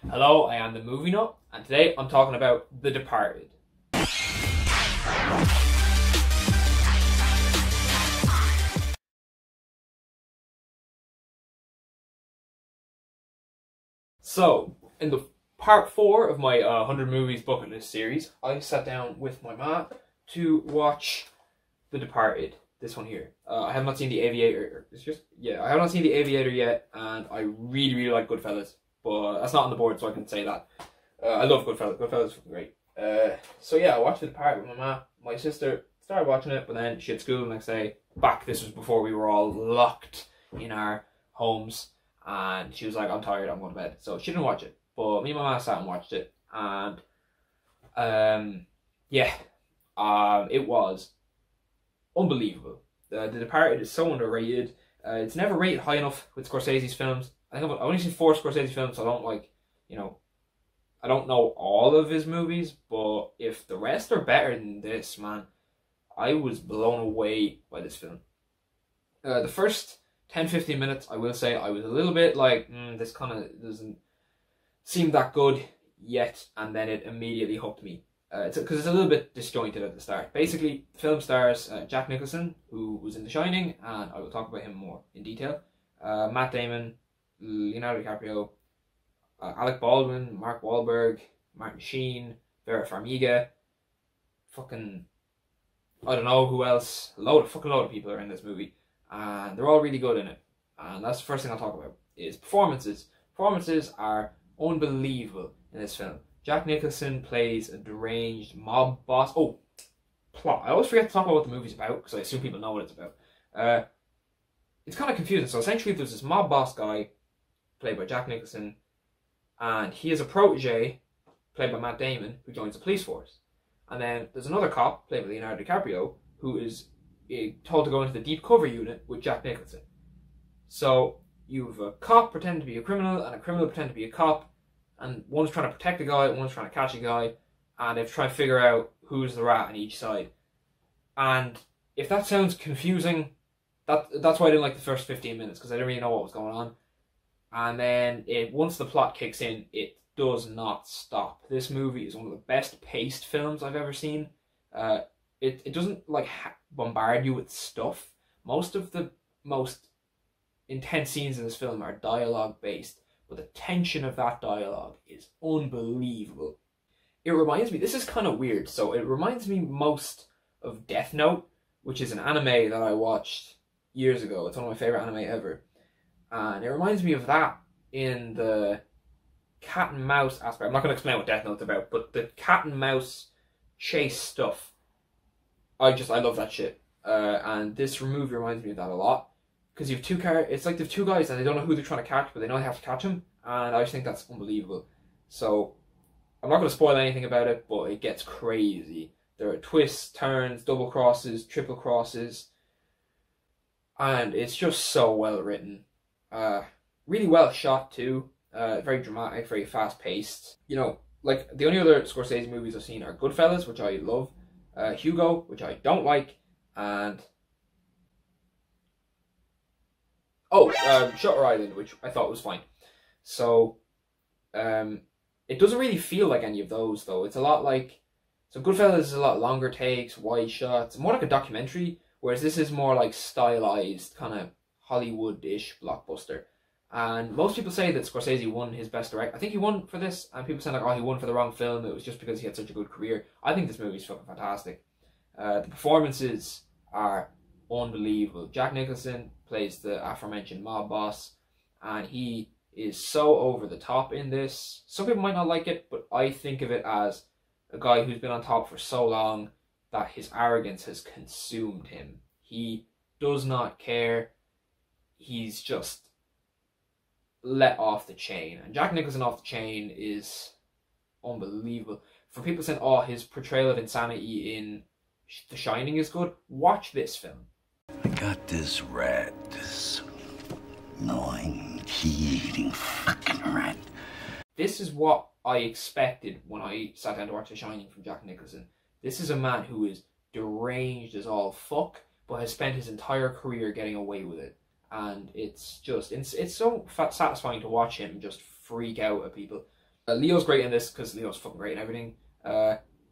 Hello, I am the Movie Nut, and today I'm talking about The Departed. So, in the part 4 of my 100 Movies bucket list series, I sat down with my ma to watch The Departed. This one here. I have not seen The Aviator. I have not seen The Aviator yet, and I really like Goodfellas. But that's not on the board, so I can say that. I love Goodfellas. Goodfellas is great. So yeah, I watched The Departed with my ma. My sister started watching it, but then she had school the next day. This was before we were all locked in our homes. And she was like, I'm tired, I'm going to bed. So she didn't watch it. But me and my ma sat and watched it. And it was unbelievable. The Departed is so underrated. It's never rated high enough with Scorsese's films. I think I've only seen 4 Scorsese films, so I don't know all of his movies, but if the rest are better than this, man, I was blown away by this film. The first 10-15 minutes, I will say, I was a little bit like, this kind of doesn't seem that good yet, and then it immediately hooked me. Because it's a little bit disjointed at the start. Basically, the film stars Jack Nicholson, who was in The Shining, and I will talk about him more in detail. Matt Damon, Leonardo DiCaprio, Alec Baldwin, Mark Wahlberg, Martin Sheen, Vera Farmiga, I don't know who else. A load of people are in this movie, and they're all really good in it. And that's the first thing I'll talk about is performances. Performances are unbelievable in this film. Jack Nicholson plays a deranged mob boss. Oh, plot. I always forget to talk about what the movie's about because I assume people know what it's about. It's kind of confusing. So essentially, there's this mob boss guy played by Jack Nicholson, and he is a protege played by Matt Damon who joins the police force. And then there's another cop played by Leonardo DiCaprio who is told to go into the deep cover unit with Jack Nicholson. So you have a cop pretending to be a criminal and a criminal pretending to be a cop. And one's trying to protect a guy, one's trying to catch a guy, and they've tried to figure out who's the rat on each side. And if that sounds confusing, that's why I didn't like the first 15 minutes, because I didn't really know what was going on. And then once the plot kicks in, it does not stop. This movie is one of the best paced films I've ever seen. It doesn't bombard you with stuff. Most of the most intense scenes in this film are dialogue based. But the tension of that dialogue is unbelievable. It reminds me, this is kind of weird, so it reminds me most of Death Note, which is an anime that I watched years ago. It's one of my favourite anime ever. And it reminds me of that in the cat and mouse aspect. I'm not going to explain what Death Note's about, but the cat and mouse chase stuff, I love that shit. And this movie reminds me of that a lot. Because you have it's like the two guys and they don't know who they're trying to catch, but they know they have to catch him. And I just think that's unbelievable. So, I'm not going to spoil anything about it, but it gets crazy. There are twists, turns, double crosses, triple crosses. And it's just so well written. Really well shot too. Very dramatic, very fast paced. The only other Scorsese movies I've seen are Goodfellas, which I love. Hugo, which I don't like. And Shutter Island, which I thought was fine. So, it doesn't really feel like any of those, though. It's a lot like... So Goodfellas is a lot longer takes, wide shots, more like a documentary, whereas this is more like stylized, kind of Hollywood-ish blockbuster. And most people say that Scorsese won his best director. I think he won for this, and people say like, oh, he won for the wrong film. It was just because he had such a good career. I think this movie's fucking fantastic. The performances are unbelievable. Jack Nicholson plays the aforementioned mob boss, and he is so over the top in this. Some people might not like it, but I think of it as a guy who's been on top for so long that his arrogance has consumed him. He does not care. He's just let off the chain. And Jack Nicholson off the chain is unbelievable. For people saying, oh, his portrayal of insanity in The Shining is good, watch this film. I got this rat, this annoying, key-eating fucking rat. This is what I expected when I sat down to watch The Shining from Jack Nicholson. This is a man who is deranged as all fuck, but has spent his entire career getting away with it. And it's so satisfying to watch him just freak out at people. Leo's great in this because Leo's fucking great in everything.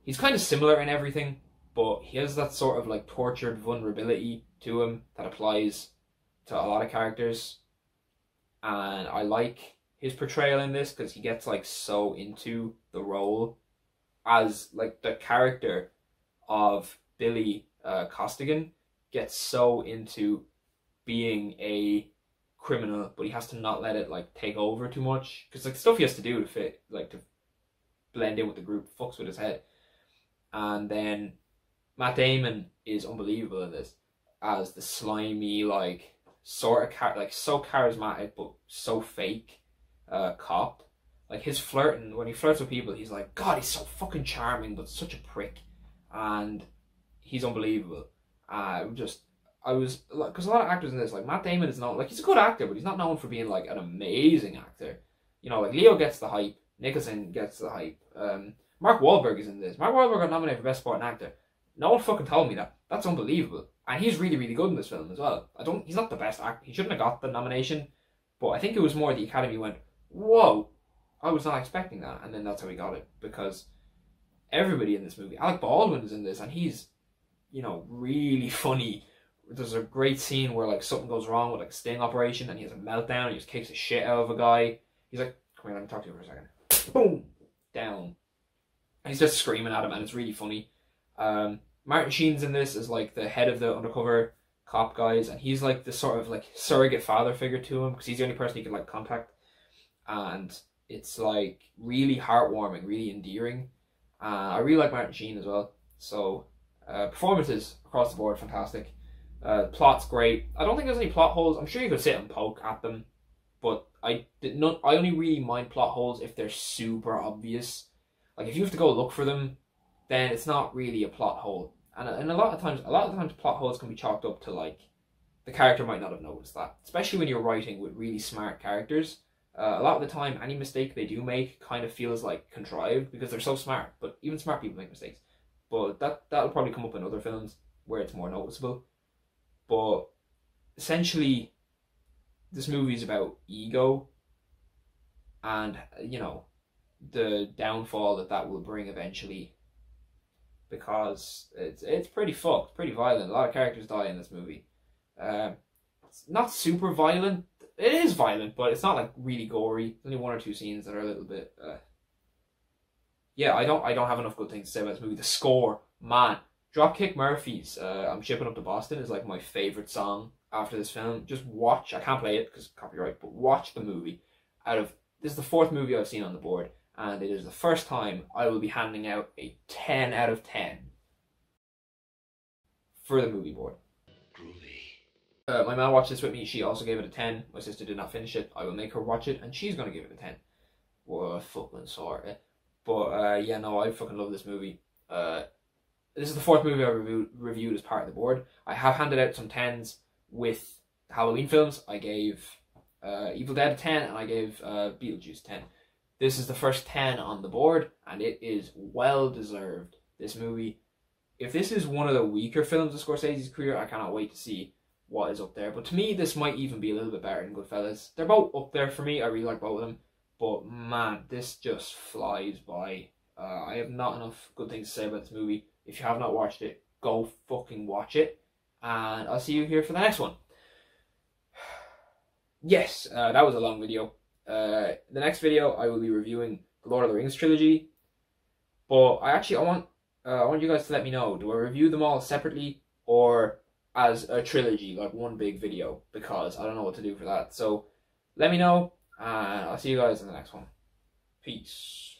He's kind of similar in everything, but he has that sort of like tortured vulnerability to him that applies to a lot of characters. And I like his portrayal in this because he gets like so into the role as like the character of Billy Costigan gets so into being a criminal, but he has to not let it like take over too much because like stuff he has to do to fit, like to blend in with the group, fucks with his head. And then Matt Damon is unbelievable in this as the slimy, like sort of like so charismatic but so fake cop. Like his flirting, when he flirts with people, he's like, God, he's so fucking charming but such a prick, and he's unbelievable. I was like, because a lot of actors in this, like Matt Damon is not like, he's a good actor, but he's not known for being like an amazing actor. You know, like Leo gets the hype, Nicholson gets the hype. Mark Wahlberg is in this. Mark Wahlberg got nominated for Best Supporting Actor. No one fucking told me that. That's unbelievable, and he's really, really good in this film as well. He's not the best actor. He shouldn't have got the nomination, but I think it was more the Academy went, whoa, I was not expecting that, and then that's how he got it, because everybody in this movie, Alec Baldwin is in this, and he's, you know, really funny. There's a great scene where like something goes wrong with like a sting operation and he has a meltdown and he just kicks the shit out of a guy. He's like, come here, let me talk to you for a second. Boom! Down. And he's just screaming at him and it's really funny. Martin Sheen's in this as like the head of the undercover cop guys, and he's like the sort of like surrogate father figure to him because he's the only person he can like contact. And it's like really heartwarming, really endearing. I really like Martin Sheen as well. So performances across the board, fantastic. Plot's great. I don't think there's any plot holes. I'm sure you could sit and poke at them, but I only really mind plot holes if they're super obvious. Like if you have to go look for them, then it's not really a plot hole. And a lot of times plot holes can be chalked up to like the character might not have noticed that. Especially when you're writing with really smart characters. A lot of the time, any mistake they do make kind of feels like contrived because they're so smart. But even smart people make mistakes. But that'll probably come up in other films where it's more noticeable. But essentially, this movie is about ego and, you know, the downfall that will bring eventually, because it's pretty fucked, pretty violent. A lot of characters die in this movie. It's not super violent. It is violent, but it's not like really gory. There's only one or two scenes that are a little bit. Yeah, I don't have enough good things to say about this movie. The score, man. Dropkick Murphys, I'm Shipping Up to Boston is like my favourite song after this film. Just watch, I can't play it because copyright, but watch the movie. This is the 4th movie I've seen on the board, and it is the first time I will be handing out a 10 out of 10 for the movie board. Groovy. My mom watched this with me, she also gave it a 10. My sister did not finish it. I will make her watch it, and she's going to give it a 10. What fucking sort. But yeah, no, I fucking love this movie. This is the 4th movie I reviewed as part of the board. I have handed out some 10s with Halloween films. I gave Evil Dead a 10 and I gave Beetlejuice a 10. This is the first 10 on the board and it is well deserved. This movie, if this is one of the weaker films of Scorsese's career, I cannot wait to see what is up there. But to me, this might even be a little bit better than Goodfellas. They're both up there for me. I really like both of them. But man, this just flies by. I have not enough good things to say about this movie. If you have not watched it, go fucking watch it. And I'll see you here for the next one. Yes, that was a long video. The next video, I will be reviewing the Lord of the Rings trilogy. But I want you guys to let me know. Do I review them all separately or as a trilogy, like one big video? Because I don't know what to do for that. So let me know, and I'll see you guys in the next one. Peace.